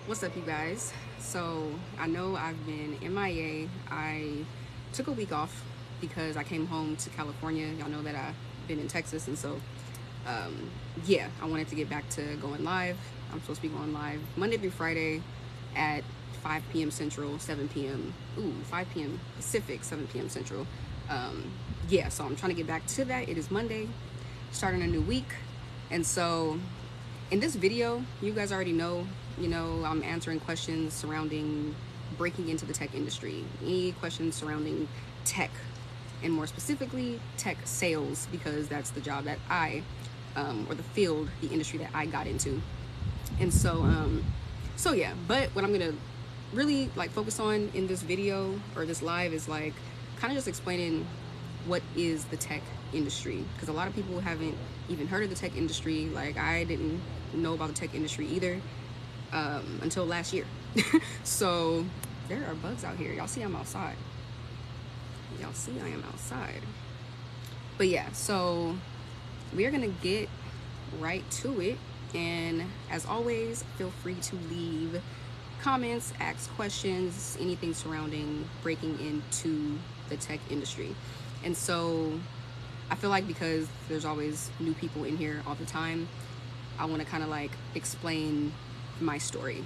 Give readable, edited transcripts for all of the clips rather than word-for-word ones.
What's up, you guys? So, I know I've been MIA. I took a week off because I came home to California. Y'all know that I've been in Texas, and so, yeah, I wanted to get back to going live. I'm supposed to be going live Monday through Friday at 5 p.m. Central, 7 p.m. 5 p.m. Pacific, 7 p.m. Central. Yeah, so I'm trying to get back to that. It is Monday, starting a new week. And so in this video, you guys already know, I'm answering questions surrounding breaking into the tech industry. Any questions surrounding tech, and more specifically, tech sales, because that's the job that or the field, the industry that I got into. And so yeah, but what I'm gonna really like focus on in this video or this live is like kind of just explaining what is the tech industry, because a lot of people haven't even heard of the tech industry. Like, I didn't know about the tech industry either until last year. So there are bugs out here. Y'all see I'm outside. Y'all see I am outside. But yeah, so we are gonna get right to it. And as always, feel free to leave comments, ask questions, anything surrounding breaking into the tech industry. And so I feel like because there's always new people in here all the time, I want to kind of like explain my story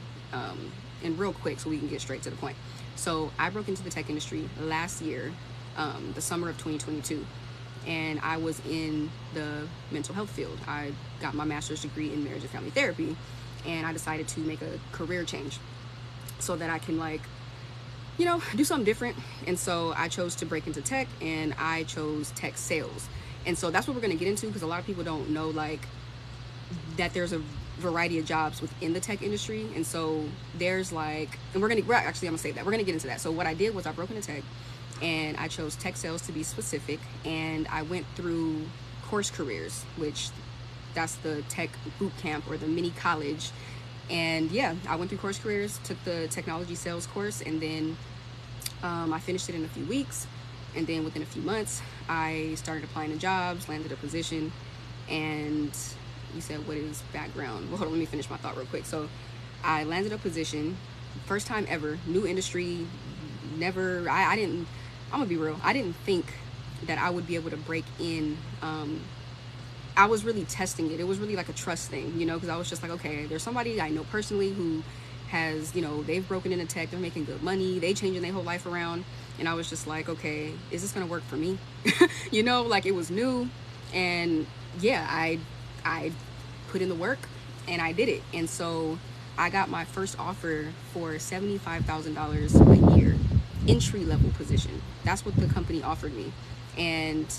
and real quick so we can get straight to the point. So I broke into the tech industry last year, the summer of 2022, and I was in the mental health field. I got my master's degree in marriage and family therapy, and I decided to make a career change so that I can do something different. And so I chose to break into tech, and I chose tech sales. And so that's what we're going to get into, because a lot of people don't know like that there's a variety of jobs within the tech industry. And so there's like, and I'm gonna say that we're gonna get into that. So what I did was I broke into tech, and I chose tech sales to be specific, and I went through course careers, which that's the tech boot camp or the mini college. And yeah, I went through course careers, took the technology sales course, and then I finished it in a few weeks. And then within a few months, I started applying to jobs, landed a position. And you said, what is background? Well, hold on, let me finish my thought real quick. So I landed a position, first time ever, new industry, never, I didn't, I'm gonna be real, I didn't think that I would be able to break in. I was really testing it. It was really like a trust thing, because I was just like, okay, there's somebody I know personally who has, they've broken into tech, they're making good money, they changing their whole life around. And I was just like, okay, is this gonna work for me? Like, it was new. And yeah, I put in the work and I did it. And so I got my first offer for $75,000 a year, entry level position. That's what the company offered me. And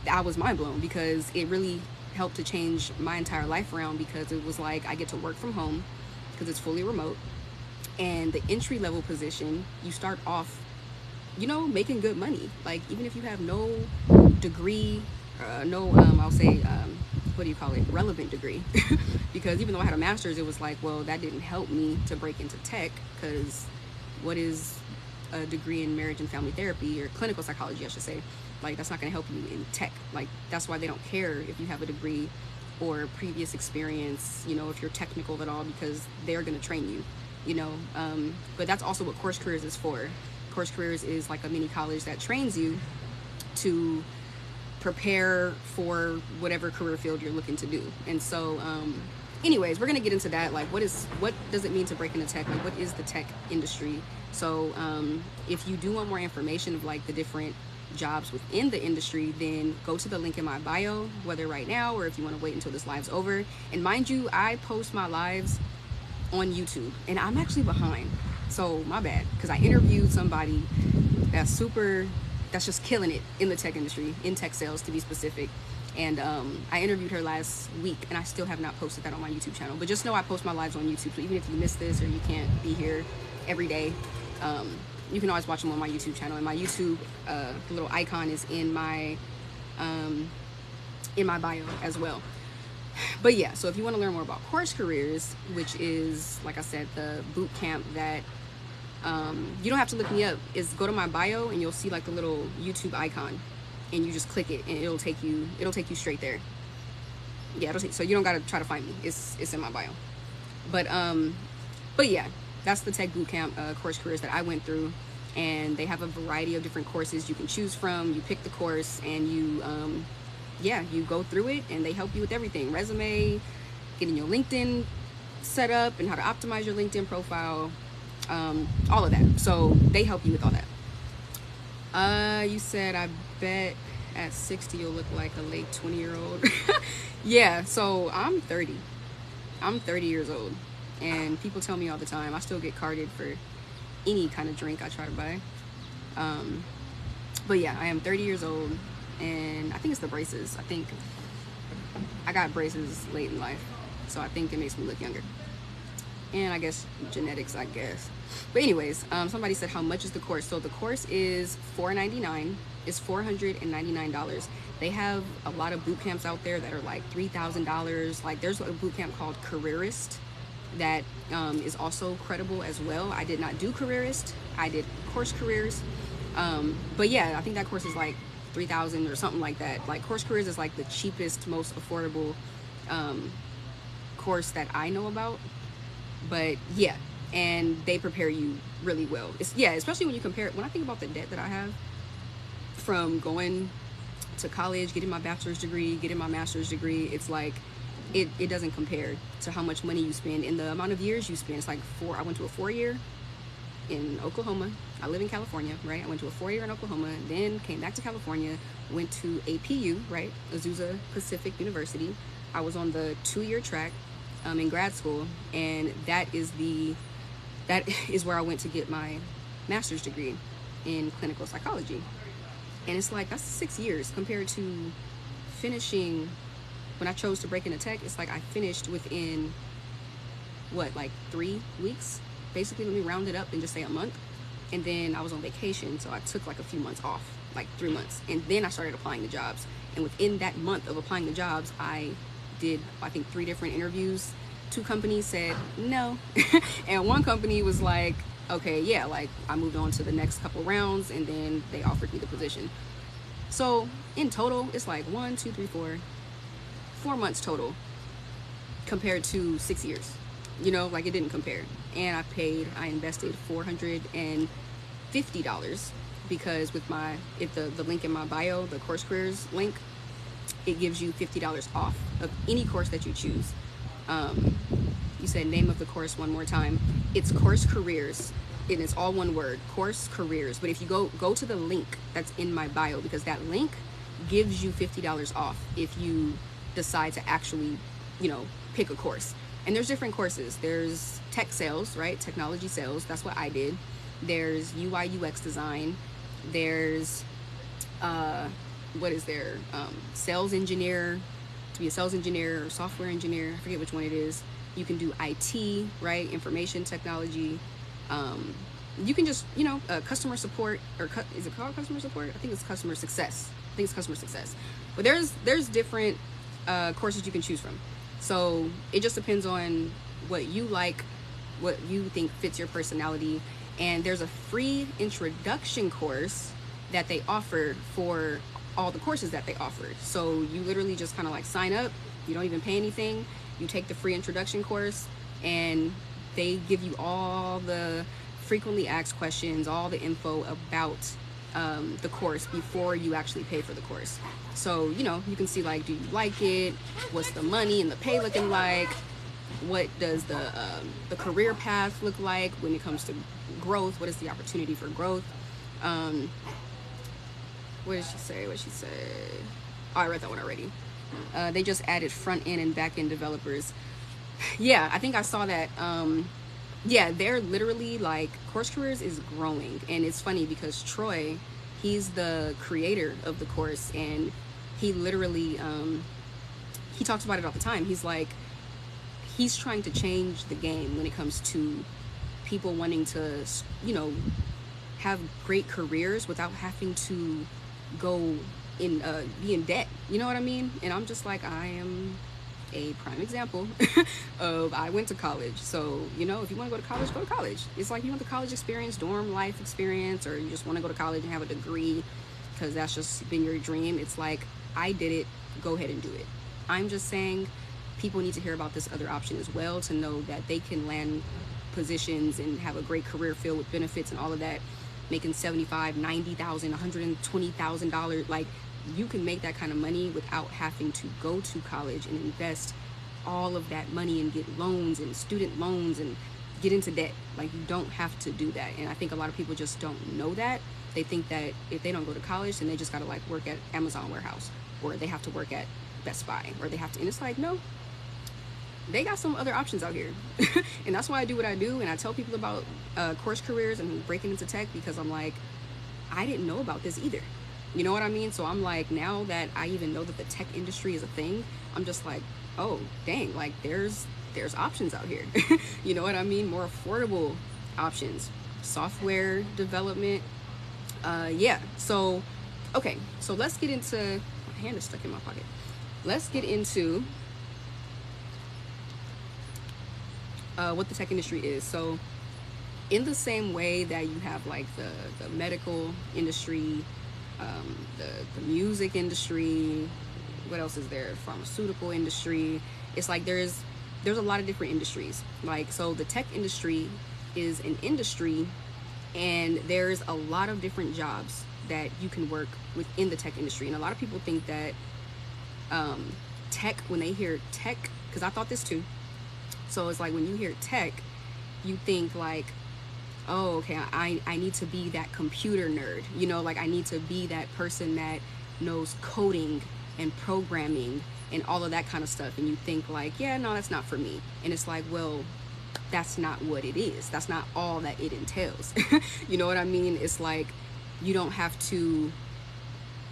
I was mind blown, because it really helped to change my entire life around, because it was like I get to work from home because it's fully remote. And the entry level position, you start off, making good money. Like, even if you have no degree, I'll say, what do you call it? Relevant degree. Because even though I had a master's, it was like, well, that didn't help me to break into tech, because what is a degree in marriage and family therapy, or clinical psychology, I should say? Like, that's not going to help you in tech. Like, that's why they don't care if you have a degree or previous experience, if you're technical at all, because they're going to train you, but that's also what course careers is for. Course careers is like a mini college that trains you to prepare for whatever career field you're looking to do. And so anyways, we're going to get into that. Like, what does it mean to break into tech? Like, what is the tech industry? So if you do want more information of like the different jobs within the industry, then go to the link in my bio, whether right now or if you want to wait until this live's over. And mind you, I post my lives on YouTube, and I'm actually behind, so my bad, because I interviewed somebody that's just killing it in the tech industry, in tech sales to be specific. And I interviewed her last week, and I still have not posted that on my YouTube channel. But just know I post my lives on YouTube, so even if you missed this or you can't be here every day, you can always watch them on my YouTube channel. And my YouTube little icon is in my bio as well. But yeah, so if you want to learn more about course careers, which is, like I said, the boot camp that you don't have to look me up, is go to my bio and you'll see like the little YouTube icon, and you just click it and it'll take you straight there. Yeah, so you don't gotta try to find me. It's in my bio. But But yeah, that's the tech bootcamp course careers that I went through. And they have a variety of different courses you can choose from. You pick the course and you, yeah, you go through it, and they help you with everything: resume, getting your LinkedIn set up, and how to optimize your LinkedIn profile, all of that. So they help you with all that. You said, I bet at 60 you'll look like a late 20-year-old. Yeah, so I'm 30. I'm 30 years old, and people tell me all the time I still get carded for any kind of drink I try to buy. But yeah, I am 30 years old, and I think it's the braces. I think I got braces late in life, so I think it makes me look younger. And I guess genetics, I guess. But anyways, somebody said, how much is the course? So the course is $499. It's $499. They have a lot of boot camps out there that are like $3,000. Like, there's a boot camp called Careerist that is also credible as well. I did not do Careerist. I did Course Careers. But yeah, I think that course is like $3,000 or something like that. Like, Course Careers is like the cheapest, most affordable course that I know about. But yeah, and they prepare you really well. It's, yeah, especially when you compare it. When I think about the debt that I have from going to college, getting my bachelor's degree, getting my master's degree, it's like it doesn't compare to how much money you spend and the amount of years you spend. It's like I went to a 4-year in Oklahoma. I live in California, right? I went to a 4-year in Oklahoma, then came back to California, went to APU, right? Azusa Pacific University. I was on the 2-year track in grad school, and that is where I went to get my master's degree in clinical psychology. And it's like, that's 6 years compared to finishing. When I chose to break into tech, it's like I finished within what, like 3 weeks, basically. Let me round it up and just say a month. And then I was on vacation, so I took like a few months off, like 3 months, and then I started applying to jobs. And within that month of applying to jobs, I did, I think, 3 different interviews. 2 companies said no, and 1 company was like, okay, yeah, like I moved on to the next couple rounds, and then they offered me the position. So in total, it's like 4 months total compared to 6 years. You know, like, it didn't compare. And I invested $450 because with the link in my bio, the Course Careers link, it gives you $50 off of any course that you choose. You said name of the course one more time. It's Course Careers, and it's all one word, Course Careers. But if you go to the link that's in my bio, because that link gives you $50 off if you decide to actually, you know, pick a course. And there's different courses. There's tech sales, right? Technology sales. That's what I did. There's UI UX design. There's what is there? Sales engineer. To be a sales engineer or software engineer, I forget which one it is. You can do IT, right? Information technology. You can just, you know, customer support, or is it called customer support? I think it's customer success. But there's different courses you can choose from. So it just depends on what you like, what you think fits your personality. And there's a free introduction course that they offer for all the courses that they offered. So you literally just kind of like sign up. You don't even pay anything. You take the free introduction course, and they give you all the frequently asked questions, all the info about the course before you actually pay for the course. So, you know, you can see, like, do you like it? What's the money and the pay looking like? What does the career path look like when it comes to growth? What is the opportunity for growth? What did she say? Oh, I read that one already. They just added front end and back end developers. Yeah, I think I saw that. Yeah, they're literally like, Course Careers is growing. And it's funny because Troy, he's the creator of the course, and he literally, he talks about it all the time. He's like, he's trying to change the game when it comes to people wanting to, you know, have great careers without having to go in be in debt, you know what I mean? And I'm just like, I am a prime example of, I went to college. So, you know, if you want to go to college, go to college. It's like, you want the college experience, dorm life experience, or you just want to go to college and have a degree because that's just been your dream. It's like, I did it, go ahead and do it. I'm just saying people need to hear about this other option as well, to know that they can land positions and have a great career field with benefits and all of that, making $75,000, $90,000, $120,000. Like, you can make that kind of money without having to go to college and invest all of that money and get loans and student loans and get into debt. Like, you don't have to do that. And I think a lot of people just don't know that. They think that if they don't go to college, then they just gotta like work at Amazon warehouse, or they have to work at Best Buy, or they have to, and it's like, no, they got some other options out here. And that's why I do what I do. And I tell people about course careers and breaking into tech, because I'm like, I didn't know about this either. You know what I mean? So I'm like, now that I even know that the tech industry is a thing, I'm just like, oh dang, like there's options out here. You know what I mean? More affordable options, software development. Yeah, so okay, so let's get into, my hand is stuck in my pocket. Let's get into what the tech industry is. So in the same way that you have like the medical industry, the music industry, what else is there, pharmaceutical industry, it's like there's a lot of different industries. Like, so the tech industry is an industry, and there's a lot of different jobs that you can work within the tech industry. And a lot of people think that tech, when they hear tech, because I thought this too, so it's like when you hear tech, you think like, oh, okay, I need to be that computer nerd, you know, like I need to be that person that knows coding and programming and all of that kind of stuff. And you think like, yeah, no, that's not for me. And it's like, well, that's not what it is. That's not all that it entails. You know what I mean? It's like, you don't have to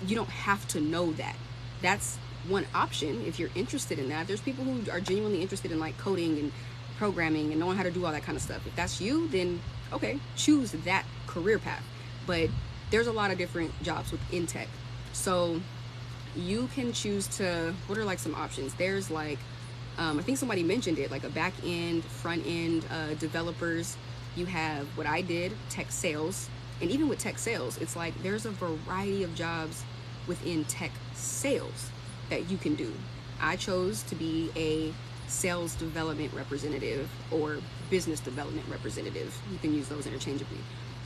know that. That's one option if you're interested in that. There's people who are genuinely interested in like coding and programming and knowing how to do all that kind of stuff. If that's you, then okay, choose that career path. But there's a lot of different jobs within tech. So you can choose to, what are like some options? There's like, I think somebody mentioned it, like a back end, front end developers. You have what I did, tech sales. And even with tech sales, it's like there's a variety of jobs within tech sales that you can do. I chose to be a sales development representative or business development representative. You can use those interchangeably.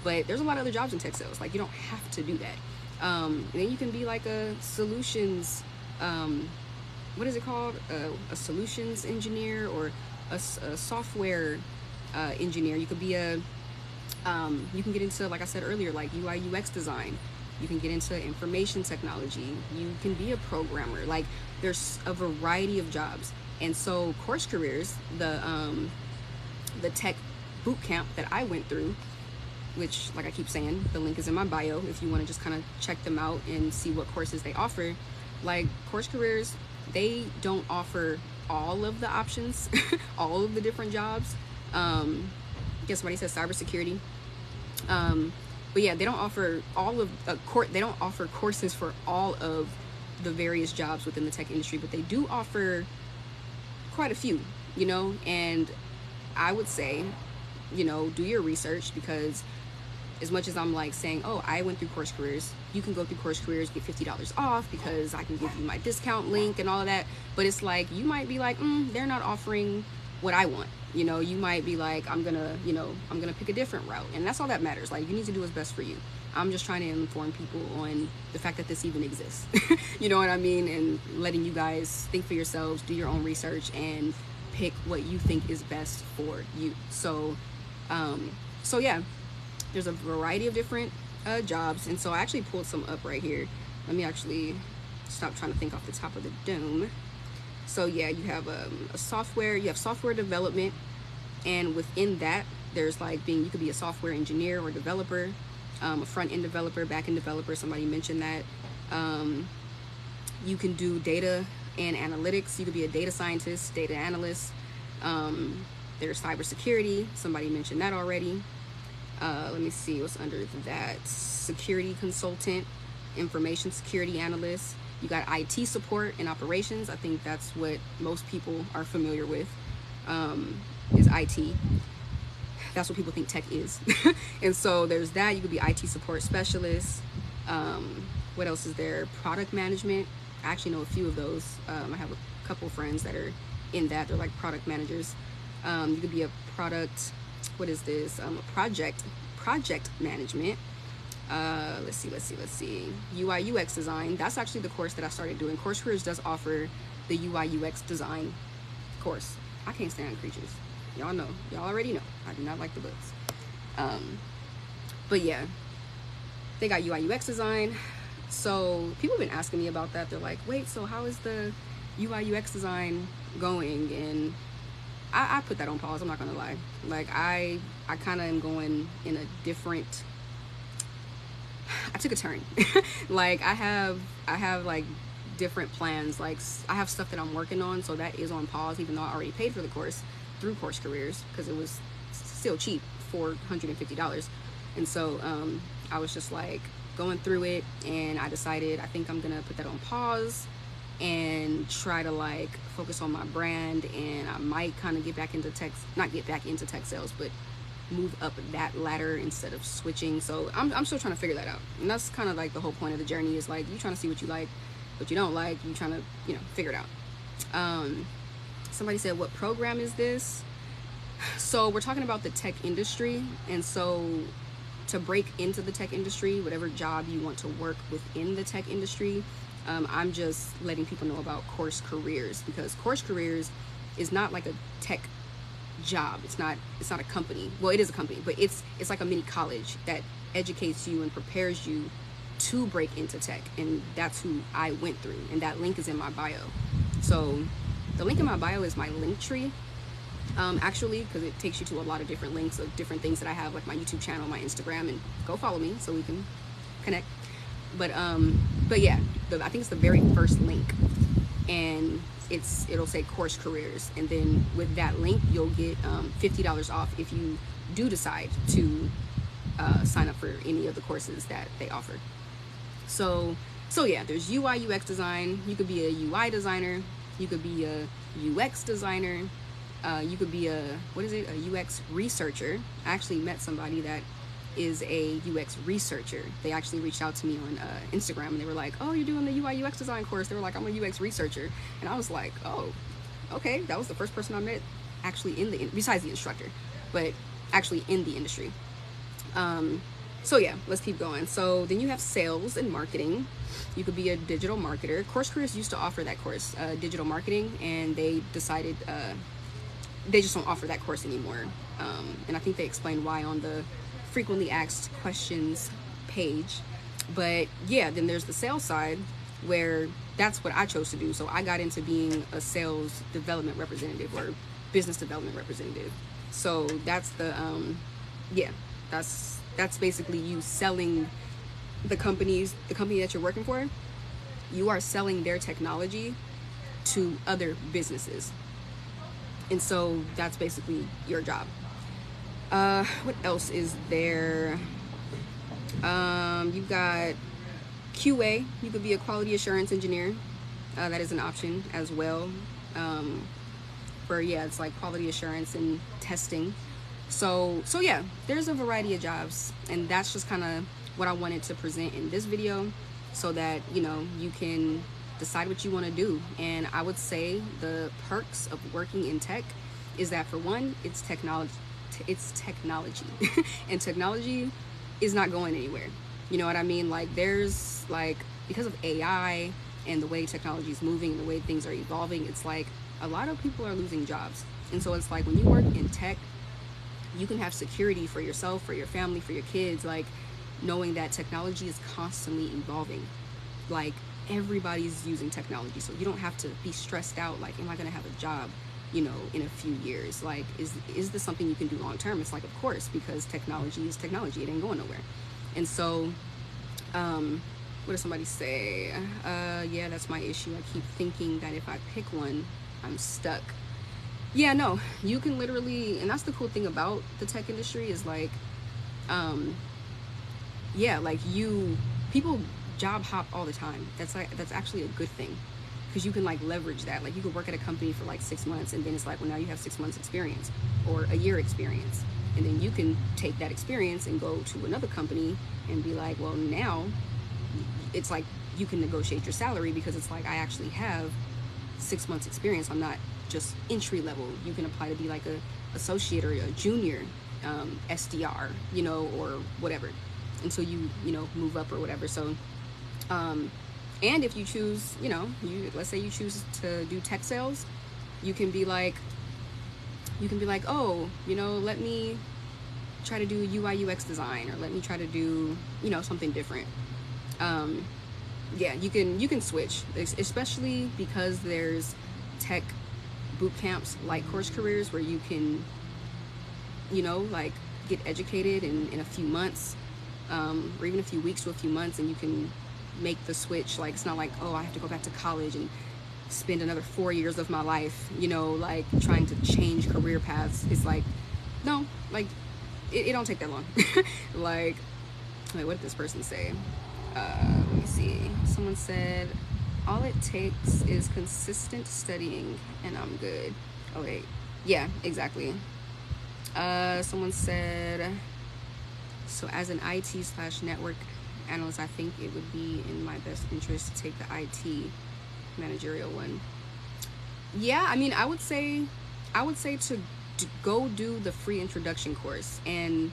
But there's a lot of other jobs in tech sales. Like, you don't have to do that. And then you can be like a solutions, what is it called? A solutions engineer, or a software engineer. You could be you can get into, like I said earlier, like UI UX design. You can get into information technology. You can be a programmer. Like, there's a variety of jobs. And so course careers, the tech boot camp that I went through, which, like I keep saying, the link is in my bio if you want to just kind of check them out and see what courses they offer. Like, course careers, they don't offer all of the options, all of the different jobs. Guess somebody says cybersecurity. But yeah, they don't offer all of they don't offer courses for all of the various jobs within the tech industry, but they do offer quite a few, you know. And I would say, you know, do your research, because as much as I'm like saying, oh, I went through course careers, you can go through course careers, get $50 off because I can give you my discount link and all of that. But it's like, you might be like, they're not offering what I want. You know, you might be like, I'm gonna pick a different route. And that's all that matters. Like, you need to do what's best for you. I'm just trying to inform people on the fact that this even exists. You know what I mean? And letting you guys think for yourselves, do your own research, and pick what you think is best for you. So yeah, there's a variety of different jobs. And so I actually pulled some up right here. Let me actually stop trying to think off the top of the dome. So yeah, you have you have software development, and within that, there's like you could be a software engineer or developer, a front end developer, back end developer. Somebody mentioned that. You can do data and analytics. You could be a data scientist, data analyst. There's cybersecurity. Somebody mentioned that already. Let me see what's under that. Security consultant, information security analyst. You got IT support and operations. I think that's what most people are familiar with, is IT. That's what people think tech is. And so there's that. You could be IT support specialist. What else is there? Product management. I actually know a few of those. I have a couple friends that are in that. They're like product managers. You could be a product what is this? Project management. Let's see. UI UX design. That's actually the course that I started doing. Course Careers does offer the UI UX design course. I can't stand creatures. Y'all know. Y'all already know. I do not like the books. But yeah, they got UI UX design. So people have been asking me about that. They're like, wait, so how is the UI UX design going? And I put that on pause. I'm not gonna lie. Like I kind of am going in a different. I took a turn. Like I have like different plans. Like I have stuff that I'm working on, so that is on pause. Even though I already paid for the course through Course Careers because it was still cheap, $450. And so I was just like going through it, and I decided I think I'm gonna put that on pause and try to like focus on my brand, and I might kind of get back into not get back into tech sales, but move up that ladder instead of switching. So I'm still trying to figure that out, and that's kind of like the whole point of the journey is like you trying to see what you like, what you don't like, you trying to, you know, figure it out. Somebody said, what program is this? So we're talking about the tech industry, and so to break into the tech industry, whatever job you want to work within the tech industry, I'm just letting people know about Course Careers, because Course Careers is not like a tech job. It's not a company. Well, it is a company, but it's like a mini college that educates you and prepares you to break into tech, and that's who I went through, and that link is in my bio. So the link in my bio is my link tree. Actually, because it takes you to a lot of different links of different things that I have, like my YouTube channel, my Instagram, and go follow me so we can connect. But yeah, I think it's the very first link, and it'll say Course Careers, and then with that link you'll get $50 off if you do decide to sign up for any of the courses that they offer. So yeah, there's UI UX design. You could be a UI designer, you could be a UX designer, you could be a UX researcher. I actually met somebody that is a UX researcher. They actually reached out to me on Instagram, and they were like, oh, you're doing the UI UX design course? They were like, I'm a UX researcher. And I was like, oh, okay. That was the first person I met actually besides the instructor, but actually in the industry. So yeah, let's keep going. So then you have sales and marketing. You could be a digital marketer. Course Careers used to offer that course, digital marketing, and they decided they just don't offer that course anymore. And I think they explained why on the frequently asked questions page. But yeah, then there's the sales side, where that's what I chose to do. So I got into being a sales development representative or business development representative. So that's the that's basically you selling the company that you're working for. You are selling their technology to other businesses, and so that's basically your job. What else is there? You've got QA. You could be a quality assurance engineer. That is an option as well. It's like quality assurance and testing. So yeah, there's a variety of jobs, and that's just kind of what I wanted to present in this video, so that you can decide what you want to do. And I would say the perks of working in tech is that, for one, it's technology, and technology is not going anywhere. You know what I mean? Like, there's because of AI and the way technology is moving and the way things are evolving, it's like a lot of people are losing jobs. And so it's like, when you work in tech, you can have security for yourself, for your family, for your kids, like knowing that technology is constantly evolving. Like, everybody's using technology, so you don't have to be stressed out like, am I gonna have a job in a few years? Like, is this something you can do long term? It's like, of course, because technology is technology. It ain't going nowhere. And so what does somebody say? Yeah, that's my issue. I keep thinking that if I pick one, I'm stuck. Yeah, no, you can literally, and that's the cool thing about the tech industry is like, people job hop all the time. That's actually a good thing, because you can like leverage that. Like, you could work at a company for like 6 months, and then it's like, well, now you have 6 months experience or a year experience, and then you can take that experience and go to another company and be like, well, now it's like you can negotiate your salary, because it's like, I actually have 6 months experience. I'm not just entry level. You can apply to be like a associate or a junior, SDR, or whatever, until you move up or whatever. So and if you choose, let's say you choose to do tech sales, you can be like, oh, let me try to do UI UX design, or let me try to do something different. Yeah, you can switch, especially because there's tech boot camps like Course Careers, where you can like get educated in a few months, or even a few weeks to a few months, and you can make the switch. Like, it's not like, oh, I have to go back to college and spend another 4 years of my life like trying to change career paths. It's like, no, like it don't take that long. like what did this person say? Let me see. Someone said, all it takes is consistent studying and I'm good. Oh wait, yeah, exactly. Someone said, so as an IT/network analyst, I think it would be in my best interest to take the IT managerial one. Yeah, I mean, I would say to go do the free introduction course, and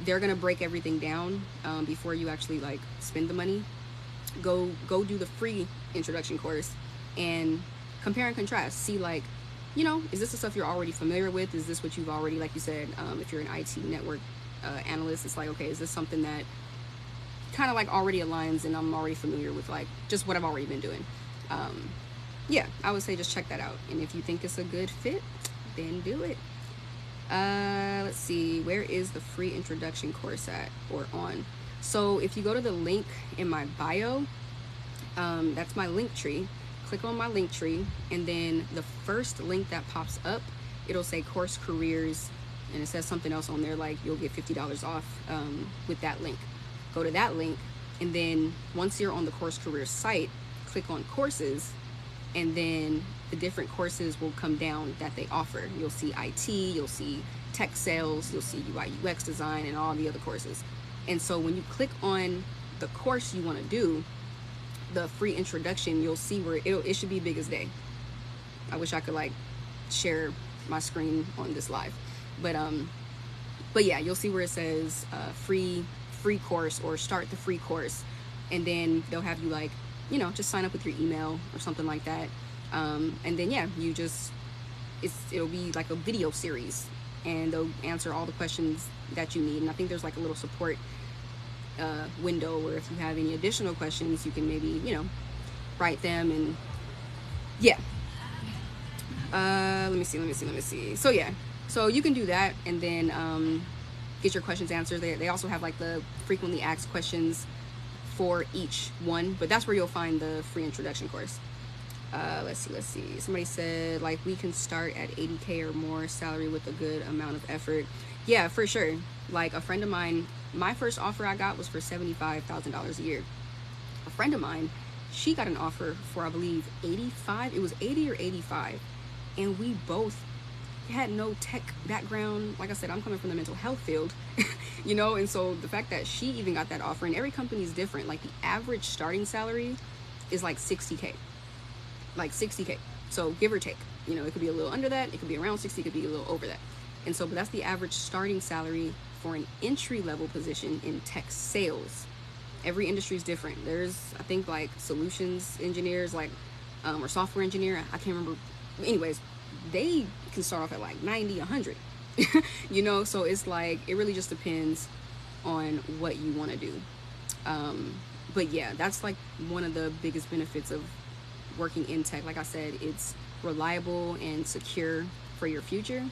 they're gonna break everything down before you actually like spend the money. Go do the free introduction course and compare and contrast. See, like, is this the stuff you're already familiar with? Is this what you've already, like you said, if you're an IT network analyst, it's like, okay, is this something that kind of like already aligns and I'm already familiar with, like just what I've already been doing. Yeah, I would say just check that out, and if you think it's a good fit, then do it. Let's see, where is the free introduction course at or on? So if you go to the link in my bio, that's my link tree. Click on my link tree, and then the first link that pops up, it'll say Course Careers, and it says something else on there like you'll get $50 off with that link. Go to that link, and then once you're on the Course Careers site, click on courses, and then the different courses will come down that they offer. You'll see IT, you'll see tech sales, you'll see UI UX design, and all the other courses. And so when you click on the course you want to do, the free introduction, you'll see where it should be big as day. I wish I could like share my screen on this live, but yeah, you'll see where it says free course, or start the free course, and then they'll have you like just sign up with your email or something like that, and then yeah, it'll be like a video series, and they'll answer all the questions that you need. And I think there's like a little support window where if you have any additional questions, you can maybe write them. And yeah, let me see. So yeah, so you can do that, and then get your questions answered. They also have like the frequently asked questions for each one, but that's where you'll find the free introduction course. Let's see. Somebody said, like, we can start at 80K or more salary with a good amount of effort. Yeah, for sure. Like, a friend of mine, my first offer I got was for $75,000 a year. A friend of mine, she got an offer for, I believe, 85. It was 80 or 85. And we both had no tech background. Like I said, I'm coming from the mental health field, and so the fact that she even got that offer, and every company is different. Like, the average starting salary is like 60K. Like 60K. So give or take. It could be a little under that, it could be around 60, it could be a little over that. And so, but that's the average starting salary for an entry-level position in tech sales. Every industry is different. There's, I think, like solutions engineers, like or software engineer, I can't remember. Anyways, they can start off at like 90, 100. So it's like, it really just depends on what you want to do. But yeah, that's like one of the biggest benefits of working in tech. Like I said, it's reliable and secure for your future,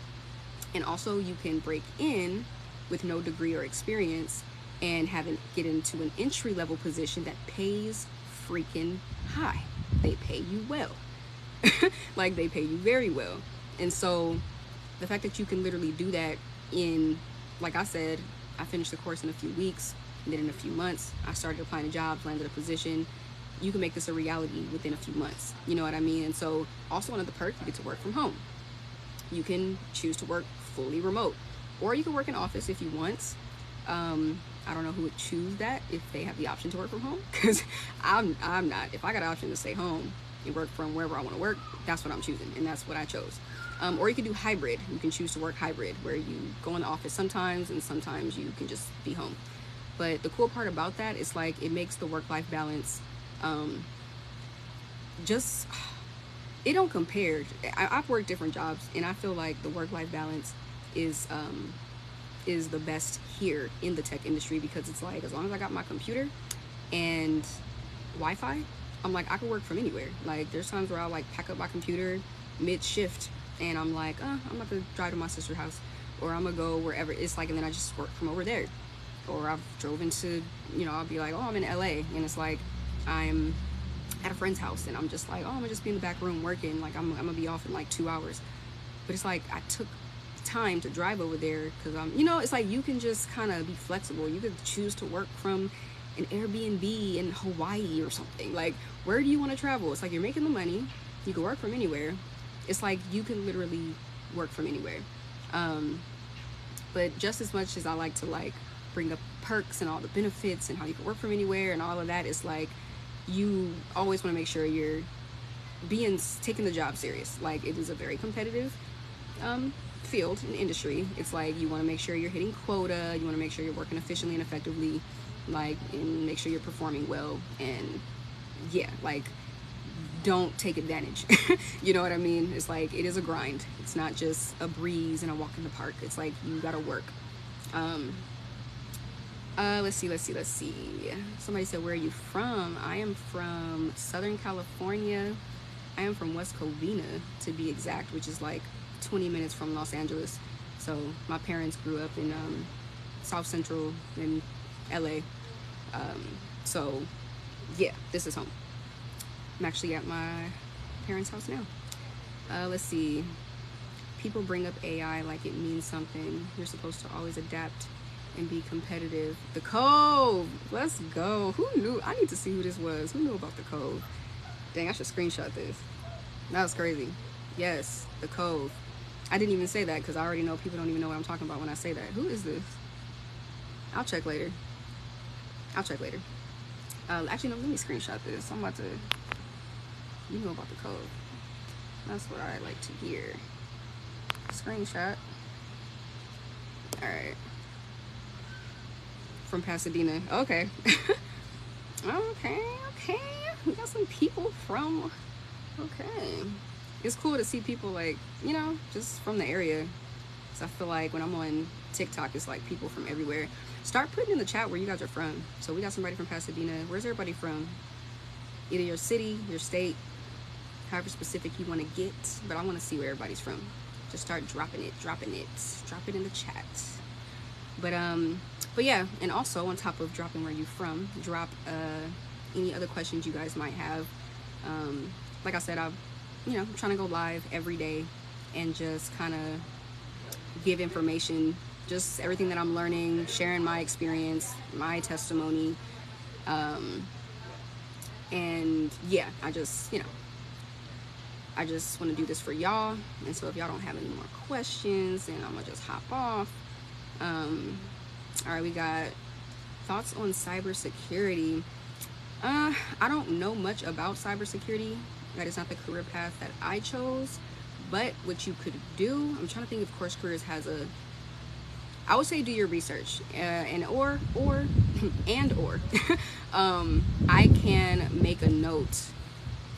and also you can break in with no degree or experience and get into an entry-level position that pays freaking high. They pay you well. Like, they pay you very well. And so the fact that you can literally do that in, like I said, I finished the course in a few weeks, and then in a few months I started applying to jobs, landed a position. You can make this a reality within a few months. You know what I mean? And so also, another perk, you get to work from home. You can choose to work fully remote, or you can work in office if you want. I don't know who would choose that if they have the option to work from home, because I'm not. If I got an option to stay home and work from wherever I want to work, that's what I'm choosing, and that's what I chose. Or you can do hybrid. You can choose to work hybrid, where you go in the office sometimes and sometimes you can just be home. But the cool part about that is like it makes the work-life balance just it don't compare. I've worked different jobs, and I feel like the work-life balance is the best here in the tech industry, because it's like as long as I got my computer and Wi-Fi, I'm like I can work from anywhere. Like there's times where I'll like pack up my computer mid-shift and I'm like, I'm about to drive to my sister's house, or I'm gonna go wherever. It's like, and then I just work from over there. Or I've drove into, I'll be like, I'm in LA, and it's like I'm at a friend's house, and I'm just like, I'm gonna just be in the back room working. Like I'm gonna be off in like 2 hours. But it's like I took time to drive over there because it's like you can just kind of be flexible. You could choose to work from an Airbnb in Hawaii or something. Like, where do you want to travel? It's like you're making the money. You can work from anywhere. It's like you can literally work from anywhere. But just as much as I like to like bring up perks and all the benefits and how you can work from anywhere and all of that, it's like you always want to make sure you're taking the job serious. Like it is a very competitive field and industry. It's like you want to make sure you're hitting quota, you want to make sure you're working efficiently and effectively, like, and make sure you're performing well, and yeah, like don't take advantage. You know what I mean? It's like it is a grind. It's not just a breeze and a walk in the park. It's like you gotta work. Let's see. Somebody said, where are you from? I am from Southern California. I am from West Covina, to be exact, which is like 20 minutes from Los Angeles. So my parents grew up in South Central in LA. So yeah, this is home. I'm actually at my parents' house now. Let's see. People bring up AI like it means something. You're supposed to always adapt and be competitive. The Cove, let's go. Who knew? I need to see who this was. Who knew about the Cove? Dang, I should screenshot this. That was crazy. Yes, the Cove. I didn't even say that because I already know people don't even know what I'm talking about when I say that. Who is this? I'll check later. Actually, no, let me screenshot this. I'm about to, you know about the Cove. That's what I like to hear. Screenshot. All right. From Pasadena. Okay. Okay. We got some people from, okay. It's cool to see people like, just from the area. So I feel like when I'm on TikTok, it's like people from everywhere. Start putting in the chat where you guys are from. So we got somebody from Pasadena. Where's everybody from? Either your city, your state, however specific you want to get. But I want to see where everybody's from. Just start dropping it. Drop it in the chat. But yeah, and also on top of dropping where you're from, drop any other questions you guys might have. Like I said, I'm trying to go live every day and just kind of give information, just everything that I'm learning, sharing my experience, my testimony. And yeah, I just want to do this for y'all. And so if y'all don't have any more questions, then I'm gonna just hop off. All right, we got thoughts on cybersecurity. I don't know much about cybersecurity. That is not the career path that I chose. But what you could do, I'm trying to think if Course Careers has I would say do your research, or I can make a note.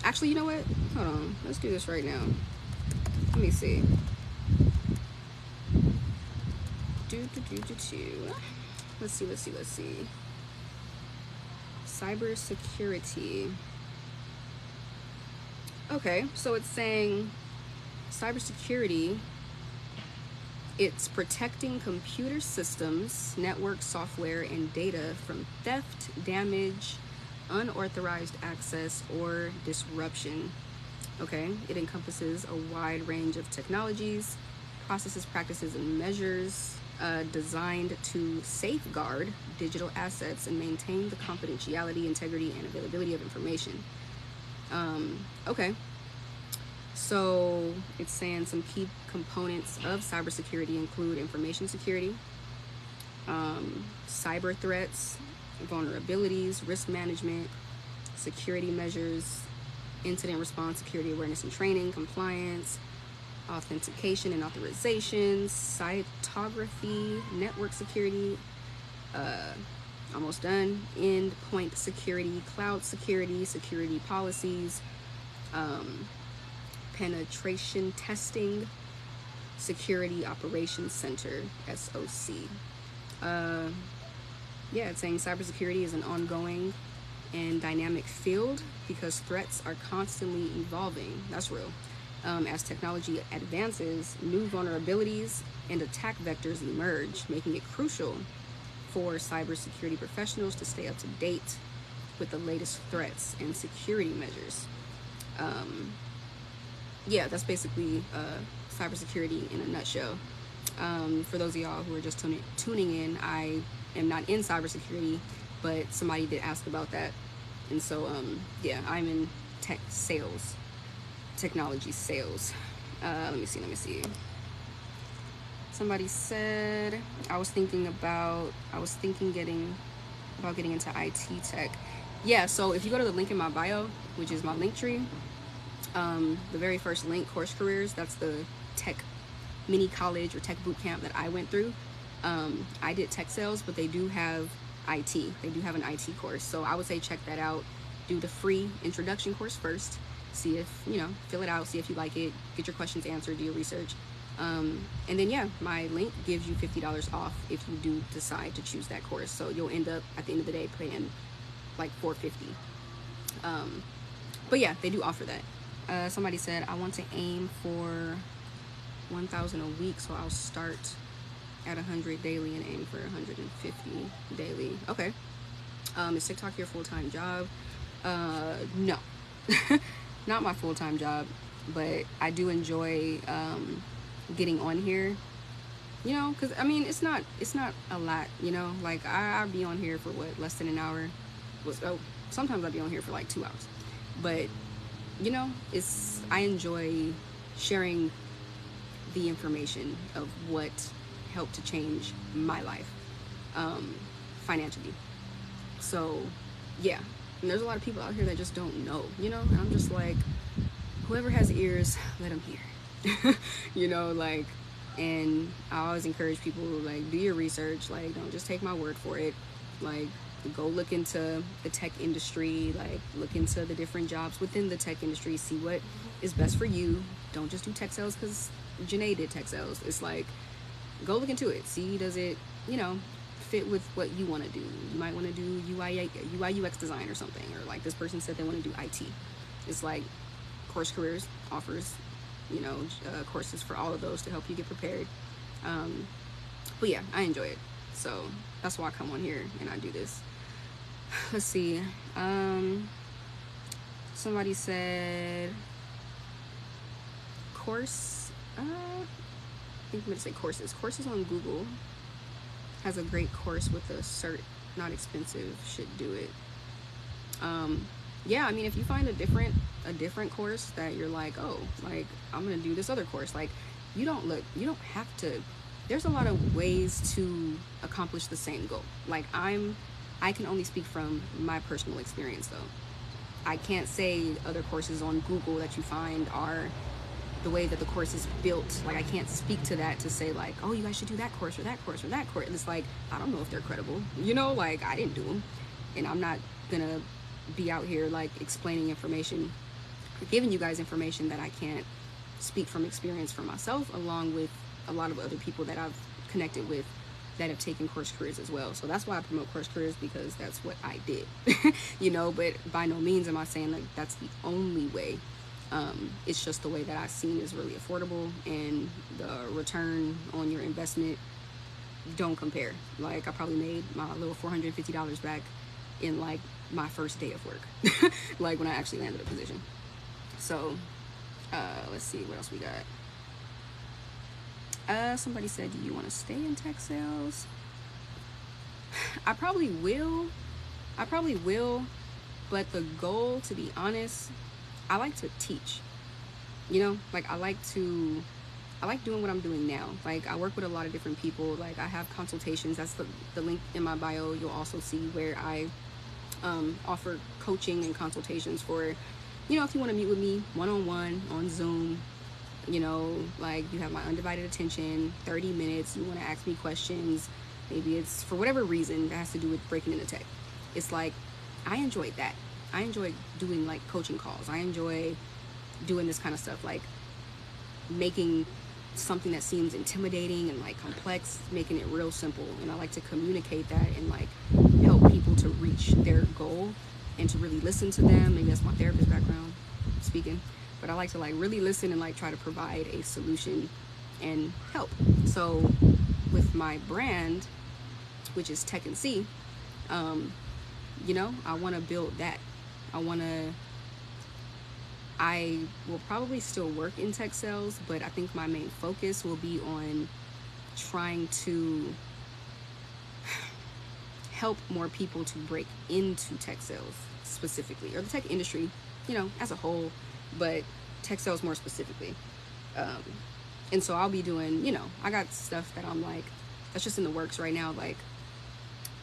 Actually, you know what? Hold on. Let's do this right now. Let me see. Let's see. Cybersecurity. Okay, so it's saying cybersecurity, it's protecting computer systems, network software, and data from theft, damage, unauthorized access, or disruption. Okay, it encompasses a wide range of technologies, processes, practices, and measures designed to safeguard digital assets and maintain the confidentiality, integrity, and availability of information. Okay, so it's saying some key components of cybersecurity include information security, cyber threats, vulnerabilities, risk management, security measures, incident response, security awareness and training, compliance, authentication and authorization, cytography, network security, almost done, endpoint security, cloud security, security policies, penetration testing, security operations center, SOC. Yeah, it's saying cybersecurity is an ongoing and dynamic field because threats are constantly evolving. That's real. As technology advances, new vulnerabilities and attack vectors emerge, making it crucial for cybersecurity professionals to stay up to date with the latest threats and security measures. Yeah, that's basically cybersecurity in a nutshell. For those of y'all who are just tuning in, I am not in cybersecurity, but somebody did ask about that. And so, yeah, I'm in tech sales, technology sales. Let me see. Somebody said, I was thinking getting into IT tech. Yeah, so if you go to the link in my bio, which is my link tree, the very first link, course careers, that's the tech mini college or tech boot camp that I went through. I did tech sales, but they do have IT. They do have an IT course. So I would say check that out. Do the free introduction course first. See if, fill it out, see if you like it, get your questions answered, do your research. And then, yeah, my link gives you $50 off if you do decide to choose that course. So you'll end up, at the end of the day, paying like $450. But yeah, they do offer that. Somebody said, I want to aim for 1,000 a week, so I'll start at 100 daily and aim for 150 daily. Okay. Is TikTok your full-time job? No. Not my full-time job, but I do enjoy getting on here, because I mean it's not a lot, like I'll be on here for less than an hour. Sometimes I'll be on here for like 2 hours, but I enjoy sharing the information of what helped to change my life financially. So yeah, and there's a lot of people out here that just don't know, and I'm just like, whoever has ears, let them hear. And I always encourage people, like, do your research, like, don't just take my word for it, like, go look into the tech industry, like, look into the different jobs within the tech industry, see what is best for you. Don't just do tech sales because Juuna'e did tech sales. It's like, go look into it, see, does it, fit with what you want to do. You might want to do UI UX design or something, or like this person said they want to do IT. It's like Course Careers offers courses for all of those to help you get prepared. But yeah, I enjoy it, so that's why I come on here and I do this. Let's see. Somebody said course. I think I'm gonna say courses on Google has a great course with a cert, not expensive, should do it. Yeah, I mean, if you find a different course that you're like, oh, like, I'm gonna do this other course, like, you don't have to. There's a lot of ways to accomplish the same goal. Like, I can only speak from my personal experience, though. I can't say other courses on Google that you find are the way that the course is built. Like, I can't speak to that to say, like, oh, you guys should do that course or that course or that course. And it's like, I don't know if they're credible, like, I didn't do them, and I'm not gonna be out here like explaining information, giving you guys information that I can't speak from experience for myself, along with a lot of other people that I've connected with that have taken Course Careers as well. So that's why I promote Course Careers, because that's what I did. But by no means am I saying like that's the only way. It's just the way that I've seen is really affordable, and the return on your investment don't compare. Like, I probably made my little $450 back in like my first day of work, like when I actually landed a position. So let's see what else we got. Somebody said, do you want to stay in tech sales? I probably will, but the goal, to be honest, I like to teach, like I like doing what I'm doing now. Like, I work with a lot of different people. Like, I have consultations. That's the link in my bio. You'll also see where I offer coaching and consultations for, if you want to meet with me one-on-one on Zoom, You know, like you have my undivided attention, 30 minutes, you want to ask me questions. Maybe it's for whatever reason that has to do with breaking into tech. It's like, I enjoyed that. I enjoy doing like coaching calls. I enjoy doing this kind of stuff, like making something that seems intimidating and like complex, making it real simple. And I like to communicate that and like help people to reach their goal and to really listen to them. Maybe that's my therapist background speaking, but I like to like really listen and like try to provide a solution and help. So with my brand, which is Tech and C, you know, I want to build that. I will probably still work in tech sales, but I think my main focus will be on trying to help more people to break into tech sales specifically, or the tech industry, you know, as a whole, but tech sales more specifically. And so I'll be doing, you know, I got stuff that I'm like, that's just in the works right now, like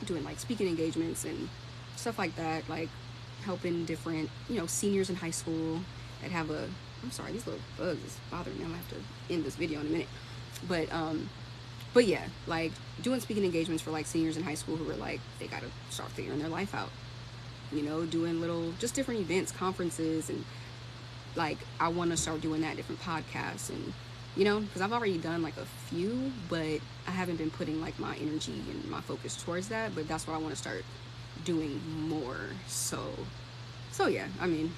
doing like speaking engagements and stuff like that, like helping different, you know, seniors in high school that have a, I'm sorry, these little bugs is bothering me. I'm gonna have to end this video in a minute. But yeah, like doing speaking engagements for like seniors in high school who are like, they gotta start figuring their life out. You know, doing little, just different events, conferences, and like I want to start doing that, different podcasts, and you know, because I've already done like a few, but I haven't been putting like my energy and my focus towards that. But that's what I want to start doing more. So yeah, I mean,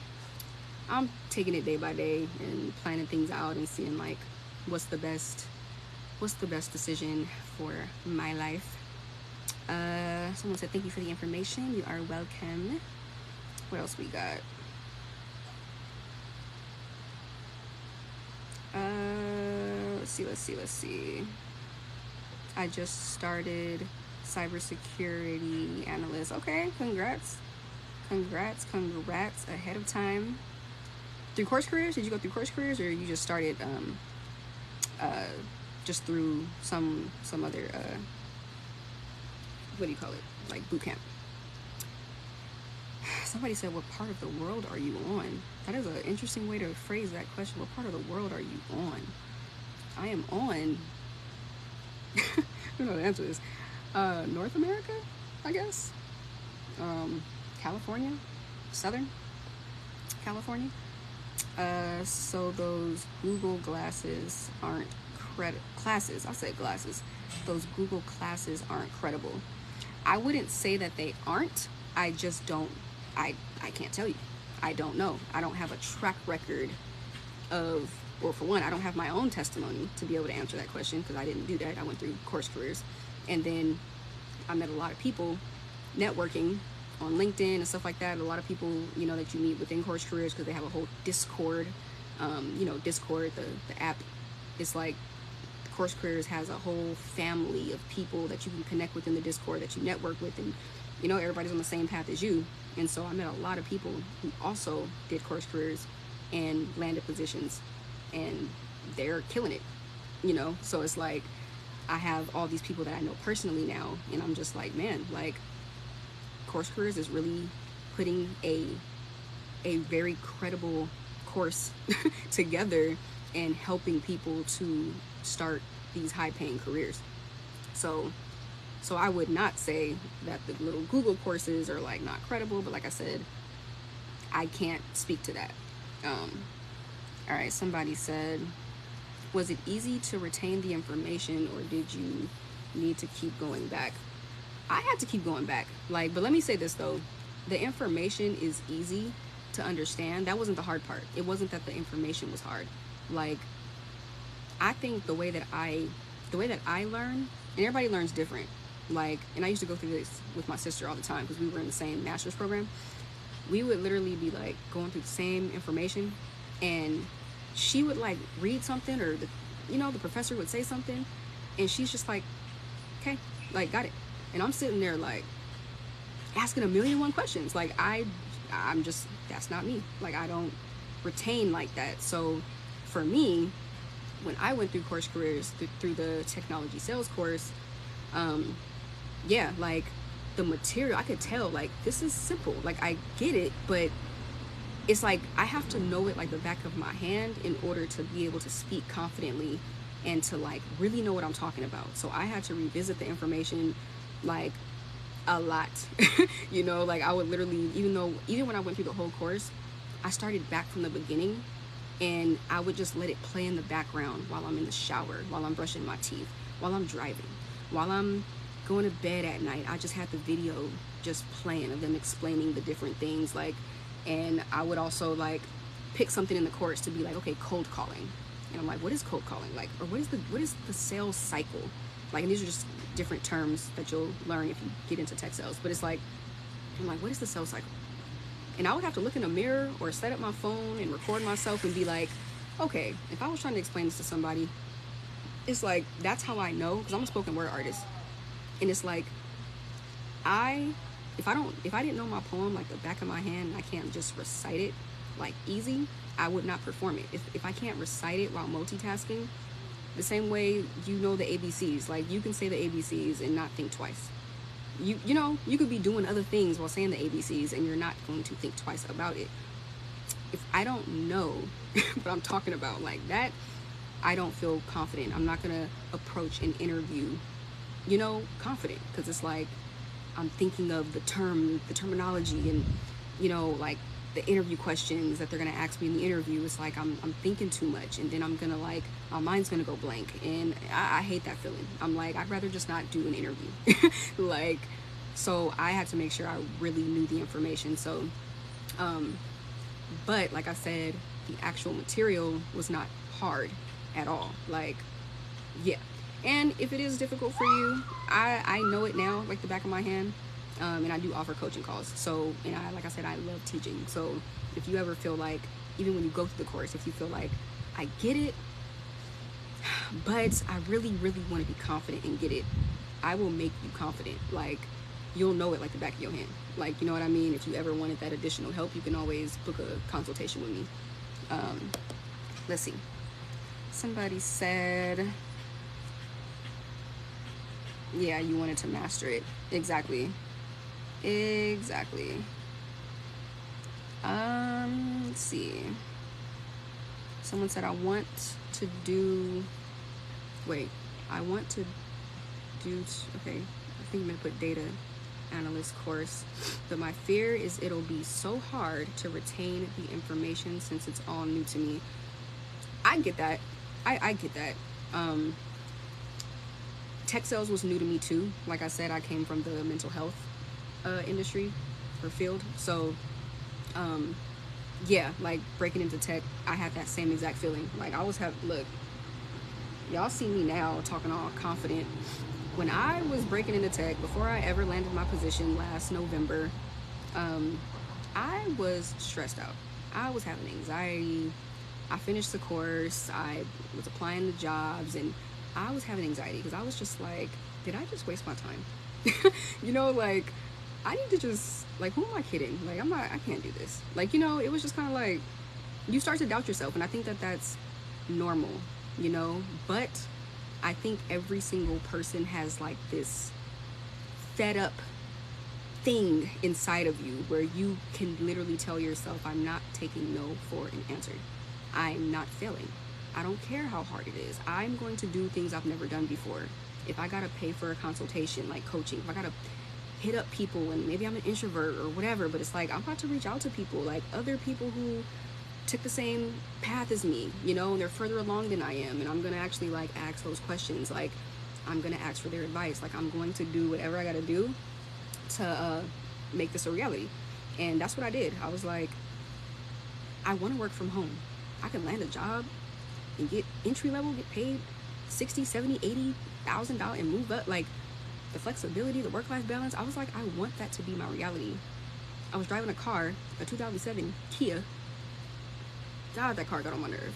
I'm taking it day by day and planning things out and seeing like what's the best decision for my life. Someone said thank you for the information. You are welcome. What else we got? Let's see. I just started cybersecurity analyst. Okay, congrats ahead of time. Through Course Careers? Did you go through Course Careers, or you just started just through some other what do you call it, like boot camp? Somebody said, what part of the world are you on? That is an interesting way to phrase that question. What part of the world are you on? I am on I don't know the answer is North America, I guess. California, Southern California. So those Google glasses aren't classes. I said glasses. Those Google classes aren't credible. I wouldn't say that they aren't. I just don't. I can't tell you. I don't know. I don't have a track record of, or for one, I don't have my own testimony to be able to answer that question, because I didn't do that. I went through Course Careers, and then I met a lot of people networking on LinkedIn and stuff like that. A lot of people, you know, that you meet within Course Careers, because they have a whole Discord. You know, Discord, the app, is like Course Careers has a whole family of people that you can connect with in the Discord, that you network with, and you know, everybody's on the same path as you. And so I met a lot of people who also did Course Careers and landed positions, and they're killing it, you know. So it's like I have all these people that I know personally now, and I'm just like, man, like Course Careers is really putting a very credible course together and helping people to start these high-paying careers. So I would not say that the little Google courses are like not credible, but like I said, I can't speak to that. All right, somebody said, was it easy to retain the information, or did you need to keep going back? I had to keep going back. Like, but let me say this though, the information is easy to understand. That wasn't the hard part. It wasn't that the information was hard. Like, I think the way that I learn, and everybody learns different. Like, and I used to go through this with my sister all the time, because we were in the same master's program. We would literally be like going through the same information, and she would like read something, or the professor would say something, and she's just like, okay, like, got it. And I'm sitting there like asking 1,000,001 questions. Like, I'm just, that's not me. Like, I don't retain like that. So for me, when I went through Course Careers, through the technology sales course, yeah, like the material, I could tell, like, this is simple. Like, I get it, but it's like I have to know it like the back of my hand in order to be able to speak confidently and to like really know what I'm talking about. So I had to revisit the information like a lot. You know, like I would literally, even when I went through the whole course, I started back from the beginning, and I would just let it play in the background while I'm in the shower, while I'm brushing my teeth, while I'm driving, while I'm going to bed at night. I just had the video just playing of them explaining the different things, like, and I would also like pick something in the course to be like, okay, cold calling. And I'm like, what is cold calling? Like, or what is the sales cycle? Like, and these are just different terms that you'll learn if you get into tech sales. But it's like, I'm like, what is the sales cycle? And I would have to look in a mirror or set up my phone and record myself and be like, okay, if I was trying to explain this to somebody, it's like, that's how I know, because I'm a spoken word artist. And it's like, if I didn't know my poem like the back of my hand, and I can't just recite it like easy, I would not perform it. If I can't recite it while multitasking, the same way you know the ABCs, like you can say the ABCs and not think twice. You know, you could be doing other things while saying the ABCs and you're not going to think twice about it. If I don't know what I'm talking about like that, I don't feel confident. I'm not gonna approach an interview, you know, confident, because it's like I'm thinking of the terminology, and you know, like the interview questions that they're gonna ask me in the interview. It's like I'm thinking too much, and then I'm gonna like, my mind's gonna go blank, and I hate that feeling. I'm like, I'd rather just not do an interview. Like, so I had to make sure I really knew the information. So but like I said, the actual material was not hard at all. Like, yeah. And if it is difficult for you, I know it now like the back of my hand. And I do offer coaching calls. So, and like I said, I love teaching. So if you ever feel like, even when you go through the course, if you feel like, I get it, but I really, really want to be confident and get it, I will make you confident. Like, you'll know it like the back of your hand. Like, you know what I mean? If you ever wanted that additional help, you can always book a consultation with me. Let's see. Somebody said, yeah, you wanted to master it. Exactly. Let's see. Someone said, I want to do, okay, I think I'm gonna put data analyst course, but my fear is it'll be so hard to retain the information since it's all new to me. I get that. I get that. Tech sales was new to me too. Like I said, I came from the mental health industry or field. So yeah, like breaking into tech, I had that same exact feeling. Like I always have, look, y'all see me now talking all confident. When I was breaking into tech, before I ever landed my position last November, I was stressed out. I was having anxiety. I finished the course. I was applying to jobs, and I was having anxiety because I was just like, did I just waste my time? You know, like, I need to just, like, who am I kidding? Like, I can't do this. Like, you know, it was just kind of like, you start to doubt yourself, and I think that that's normal, you know, but I think every single person has like this fed up thing inside of you where you can literally tell yourself, I'm not taking no for an answer. I'm not failing. I don't care how hard it is. I'm going to do things I've never done before. If I gotta pay for a consultation, like coaching, if I gotta hit up people, and maybe I'm an introvert or whatever, but it's like, I'm about to reach out to people, like other people who took the same path as me, you know, and they're further along than I am, and I'm gonna actually like ask those questions. Like, I'm gonna ask for their advice. Like, I'm going to do whatever I gotta do to make this a reality. And that's what I did. I was like, I want to work from home. I can land a job and get entry level, get paid $60, $70, $80,000 and move up. Like, the flexibility, the work-life balance. I was like, I want that to be my reality. I was driving a car, a 2007 Kia. God, that car got on my nerve.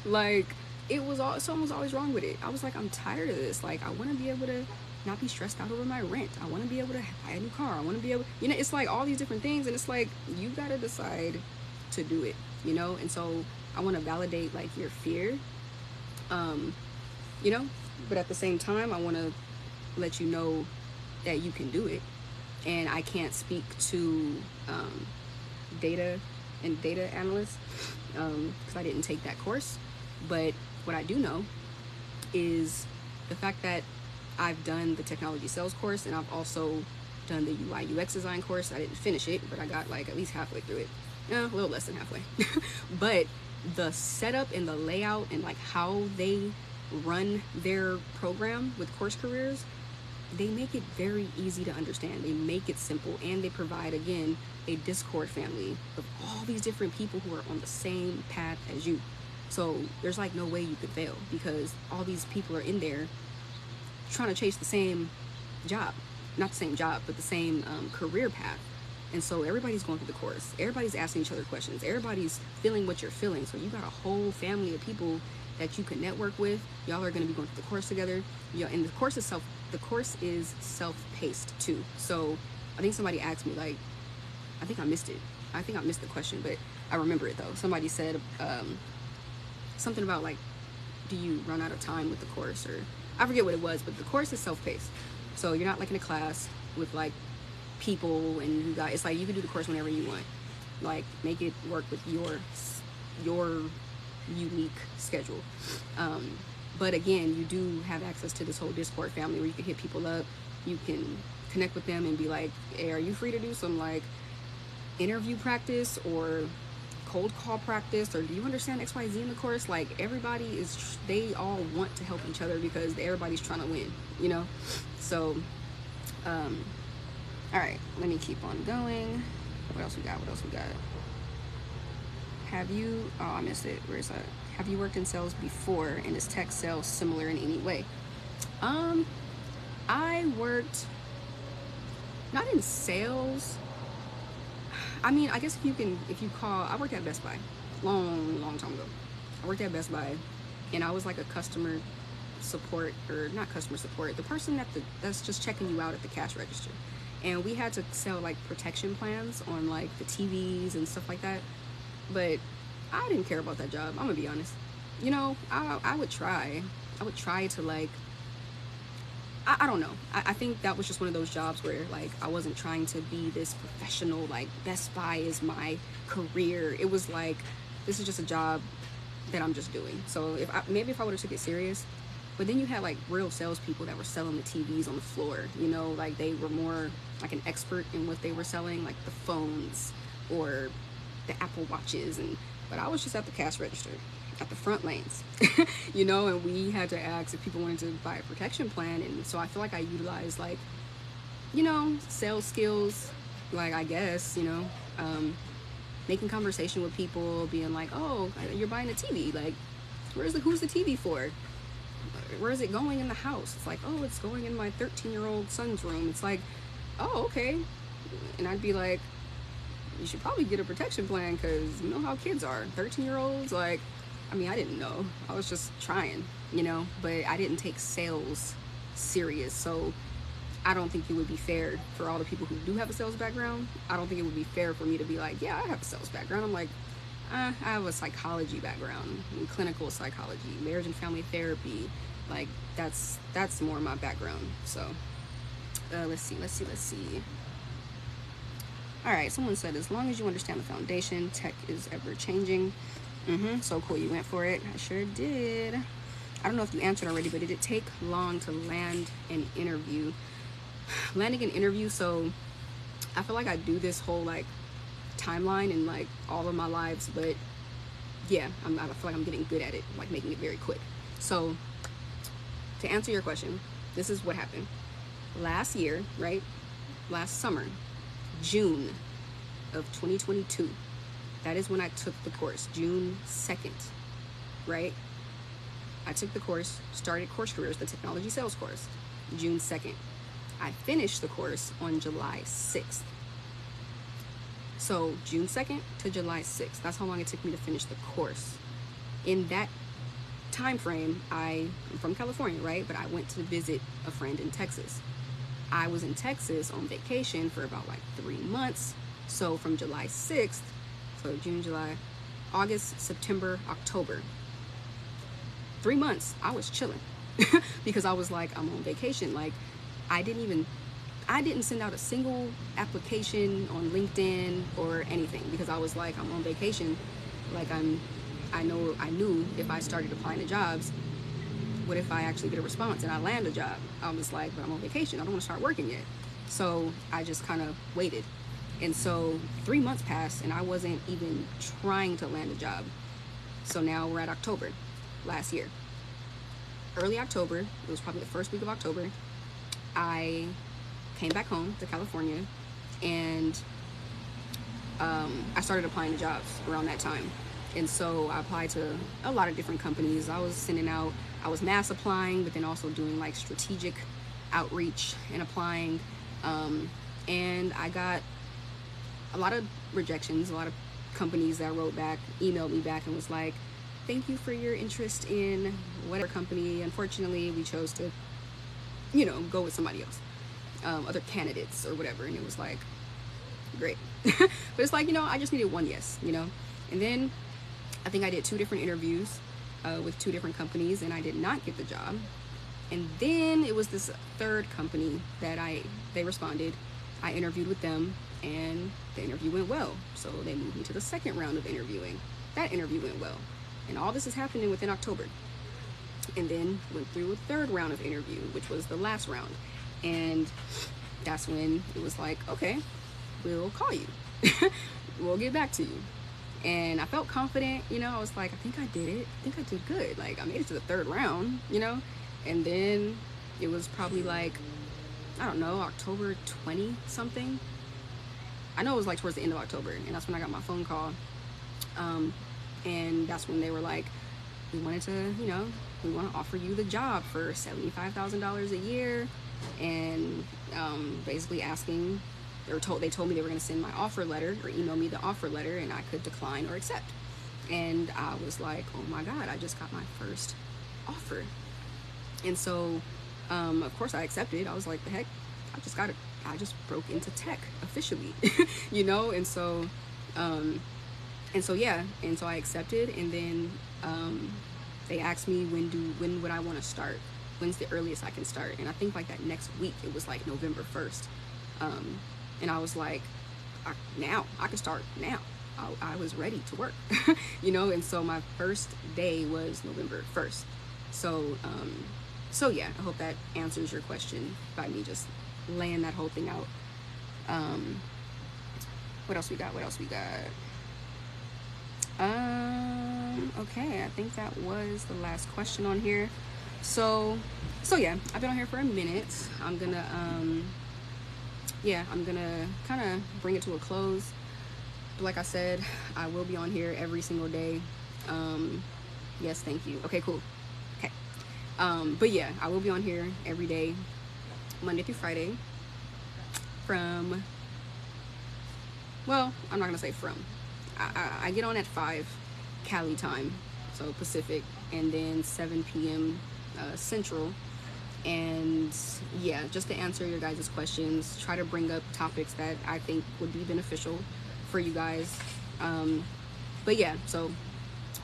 Like, something was always wrong with it. I was like, I'm tired of this. Like, I want to be able to not be stressed out over my rent. I want to be able to buy a new car. I want to be able, you know, it's like all these different things, and it's like, you got to decide to do it, you know? And so I want to validate like your fear, you know, but at the same time, I want to let you know that you can do it. And I can't speak to data and data analyst, because I didn't take that course. But what I do know is the fact that I've done the technology sales course, and I've also done the UI UX design course. I didn't finish it, but I got like at least halfway through it. A little less than halfway. But the setup and the layout and like how they run their program with Course Careers, they make it very easy to understand. They make it simple, and they provide, again, a Discord family of all these different people who are on the same path as you. So there's like no way you could fail, because all these people are in there trying to chase the same job. Not the same job, but the same career path. And so everybody's going through the course. Everybody's asking each other questions. Everybody's feeling what you're feeling. So you got a whole family of people that you can network with. Y'all are going to be going through the course together. And the course is self-paced too. So I think somebody asked me, like, I think I missed it. I think I missed the question, but I remember it though. Somebody said something about like, do you run out of time with the course? Or I forget what it was, but the course is self-paced. So you're not like in a class with like people, and you got, it's like you can do the course whenever you want. Like, make it work with your unique schedule. But again, you do have access to this whole Discord family where you can hit people up. You can connect with them and be like, hey, are you free to do some like interview practice or cold call practice, or do you understand XYZ in the course? Like, everybody is, they all want to help each other because everybody's trying to win, you know? So all right, let me keep on going. What else we got? Have you, oh, I missed it. Where is that? Have you worked in sales before, and is tech sales similar in any way? I worked, not in sales. I mean, I guess if you call, I worked at Best Buy, long time ago. I worked at Best Buy, and I was like a customer support, or not customer support, the person that's just checking you out at the cash register. And we had to sell like protection plans on like the TVs and stuff like that. But I didn't care about that job, I'm gonna be honest. You know, I would try to like, I don't know. I think that was just one of those jobs where like I wasn't trying to be this professional, like Best Buy is my career. It was like, this is just a job that I'm just doing. So maybe if I would have took it serious. But then you had like real salespeople that were selling the TVs on the floor, you know, like they were more like an expert in what they were selling, like the phones or the Apple Watches. But I was just at the cash register, at the front lanes, you know, and we had to ask if people wanted to buy a protection plan. And so I feel like I utilized like, you know, sales skills, like, I guess, you know, making conversation with people, being like, oh, you're buying a TV, like, who's the TV for? Where is it going in the house? It's like, oh, it's going in my 13-year-old son's room. It's like, oh, okay. And I'd be like, you should probably get a protection plan, because you know how kids are, 13-year-olds. Like, I mean, I didn't know, I was just trying, you know, but I didn't take sales serious. So I don't think it would be fair for all the people who do have a sales background. I don't think it would be fair for me to be like, yeah, I have a sales background. I'm like, I have a psychology background, clinical psychology, marriage and family therapy. Like, that's more my background. So let's see. All right, someone said, as long as you understand the foundation, tech is ever changing. So cool, you went for it. I sure did. I don't know if you answered already, but did it take long to land an interview? Landing an interview, so I feel like I do this whole like timeline in like all of my lives, but yeah, I feel like I'm getting good at it, like making it very quick. So to answer your question, this is what happened. Last year, right? Last summer, June of 2022. That is when I took the course, June 2nd, right? I took the course, started Course Careers, the technology sales course, June 2nd. I finished the course on July 6th. So June 2nd to July 6th, that's how long it took me to finish the course. In that time frame, I'm from California, right? But I went to visit a friend in Texas. I was in Texas on vacation for about like 3 months. So from July 6th, so June, July, August, September, October, 3 months, I was chilling because I was like, I'm on vacation. Like, I didn't even I didn't send out a single application on LinkedIn or anything because I was like, I'm on vacation. Like I knew if I started applying to jobs, what if I actually get a response and I land a job? I was like, but I'm on vacation. I don't want to start working yet. So I just kind of waited. And so 3 months passed and I wasn't even trying to land a job. So now we're at October last year. Early October, it was probably the first week of October, I came back home to California and I started applying to jobs around that time. And so I applied to a lot of different companies. I was mass applying, but then also doing like strategic outreach and applying. And I got a lot of rejections, a lot of companies that wrote back, emailed me back and was like, thank you for your interest in whatever company. Unfortunately, we chose to, go with somebody else, other candidates or whatever. And it was like, great. But it's like, I just needed one yes, And then I think I did 2 different interviews with 2 different companies and I did not get the job. And then it was this third company that they responded. I interviewed with them and the interview went well. So they moved me to the second round of interviewing. That interview went well. And all this is happening within October. And then went through a third round of interview, which was the last round. And that's when it was like, okay, we'll call you. We'll get back to you. And I felt confident, I was like, I think I did it. I think I did good. Like I made it to the third round, And then it was probably like, I don't know, October 20 something. I know it was like towards the end of October. And that's when I got my phone call. And that's when they were like, we wanted to, we want to offer you the job for $75,000 a year. And basically asking, they told me they were going to send my offer letter or email me the offer letter and I could decline or accept. And I was like, oh my God, I just got my first offer. And so, of course I accepted. I was like, the heck, I just broke into tech officially, And so, yeah. And so I accepted. And then, they asked me when would I want to start? When's the earliest I can start? And I think like that next week, it was like November 1st. And I was like, now I can start now. I was ready to work, And so my first day was November 1st. So yeah, I hope that answers your question by me just laying that whole thing out. What else we got? Okay, I think that was the last question on here. So yeah, I've been on here for a minute. I'm gonna kind of bring it to a close. But like I said, I will be on here every single day. Yes, thank you. Okay, cool. Okay. But yeah, I will be on here every day, Monday through Friday from, well, I'm not gonna say from. I get on at 5 Cali time, so Pacific, and then 7 p.m. Central. And yeah, just to answer your guys' questions, try to bring up topics that I think would be beneficial for you guys. But yeah, so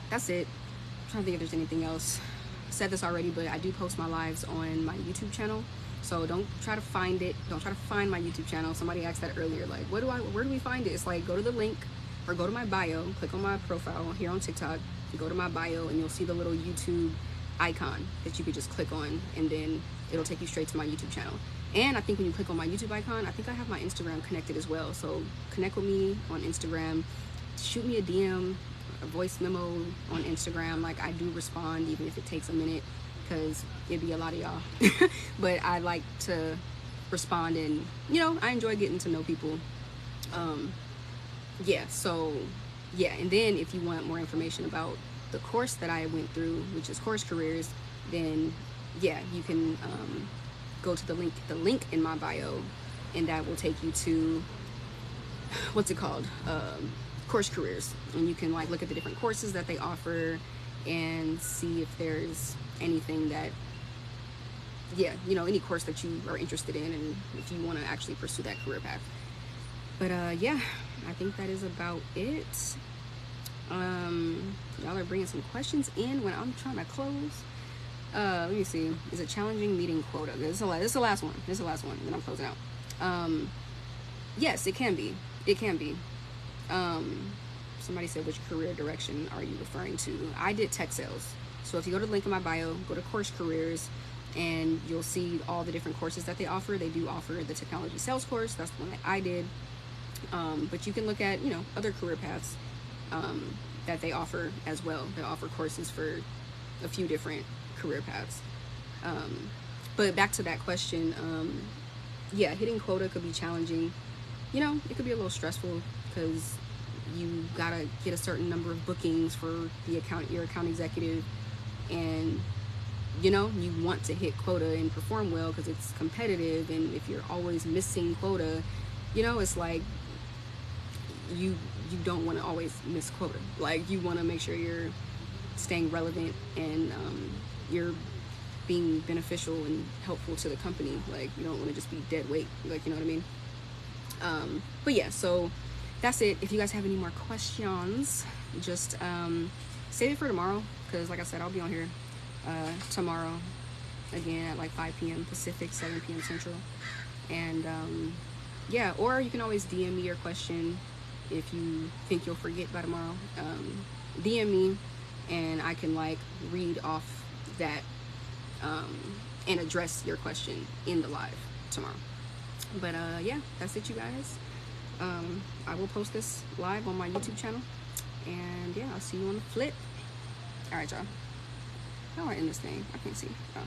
that's it. I'm trying to think if there's anything else. I said this already, but I do post my lives on my YouTube channel. So don't try to find it. Don't try to find my YouTube channel. Somebody asked that earlier, like, where do we find it? It's like, go to the link or go to my bio, click on my profile here on TikTok, go to my bio, and you'll see the little YouTube icon that you could just click on, and then it'll take you straight to my YouTube channel. And I think when you click on my YouTube icon, I think I have my Instagram connected as well. So connect with me on Instagram, shoot me a DM, a voice memo on Instagram. Like I do respond, even if it takes a minute, because it'd be a lot of y'all. But I like to respond, and I enjoy getting to know people. Yeah, so yeah, and then if you want more information about the course that I went through, which is Course Careers, then yeah, you can go to the link in my bio, and that will take you to, what's it called, Course Careers, and you can like look at the different courses that they offer and see if there's anything that, yeah, any course that you are interested in, and if you want to actually pursue that career path. But yeah, I think that is about it. Y'all are bringing some questions in when I'm trying to close. Let me see. Is it challenging meeting quota? This is the last one. Then I'm closing out. Yes, it can be. It can be. Somebody said, which career direction are you referring to? I did tech sales. So if you go to the link in my bio, go to course careers, and you'll see all the different courses that they offer. They do offer the technology sales course. That's the one that I did. But you can look at, other career paths that they offer as well. They offer courses for a few different career paths. But back to that question, yeah, hitting quota could be challenging. It could be a little stressful because you gotta get a certain number of bookings for your account executive, and you want to hit quota and perform well because it's competitive. And if you're always missing quota, it's like you don't want to always miss quota. Like, you want to make sure you're staying relevant and you're being beneficial and helpful to the company. Like, you don't want to just be dead weight. Like, you know what I mean? But yeah, so that's it. If you guys have any more questions, just save it for tomorrow, because like I said, I'll be on here tomorrow again at like 5 p.m. Pacific, 7 p.m. Central. And yeah, or you can always DM me your question if you think you'll forget by tomorrow. DM me and I can like read off that and address your question in the live tomorrow. But yeah, that's it, you guys. I will post this live on my YouTube channel, and yeah, I'll see you on the flip. All right, y'all. How do I end this thing? I can't see. Oh.